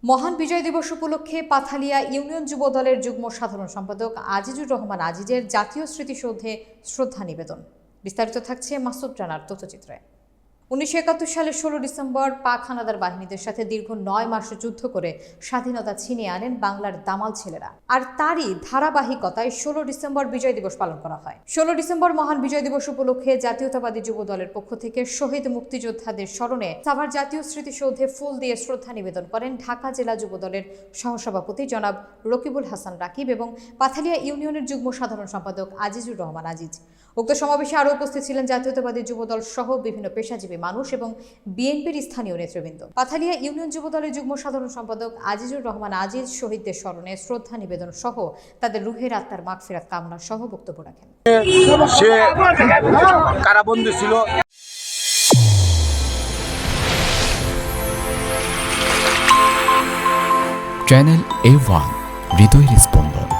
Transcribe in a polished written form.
মহান বিজয় দিবস উপলক্ষে পাথালিয়া ইউনিয়ন যুব দলের যুগ্ম সাধারণ সম্পাদক আজিজুর রহমান আজিজের জাতীয় স্মৃতিসৌধে শ্রদ্ধা নিবেদন। বিস্তারিত থাকছে মাসুদ রানার তথ্যচিত্রে। 1971 সালের 16 ডিসেম্বর পাক হানাদার বাহিনীদের সাথে দীর্ঘ 9 মাস যুদ্ধ করে স্বাধীনতা ছিনিয়ে আনেন বাংলার দামাল ছেলেরা। আর তারই ধারাবাহিকতায় 16 ডিসেম্বর বিজয় দিবস পালন করা হয়। 16 ডিসেম্বর মহান বিজয় দিবস উপলক্ষে জাতীয়তাবাদী যুব দলের পক্ষ থেকে শহীদ মুক্তিযোদ্ধাদের স্মরণে সাভার জাতীয় স্মৃতিসৌধে ফুল দিয়ে শ্রদ্ধা নিবেদন করেন ঢাকা জেলা যুব দলের সহসভাপতি জনাব রকিবুল হাসান রাকিব এবং পাথালিয়া ইউনিয়নের যুগ্ম সাধারণ সম্পাদক আজিজুর রহমান আজিজ। উক্ত সমাবেশে আরও উপস্থিত ছিলেন জাতীয়তাবাদী যুবদল সহ বিভিন্ন পেশাজীবী মানুষ এবং বিএনপির স্থানীয় নেতৃবৃন্দ। পাথালিয়া ইউনিয়ন যুব দলের যুগ্ম সাধারণ সম্পাদক আজিজুর রহমান আজিজ শহীদদের স্মরণে শ্রদ্ধা নিবেদন সহ তাদের রুহের আত্মার মাগফিরাত কামনা সহ বক্তব্য রাখেন। সে কারাবন্দী ছিল। চ্যানেল A1 হৃদয়ের স্পন্দন।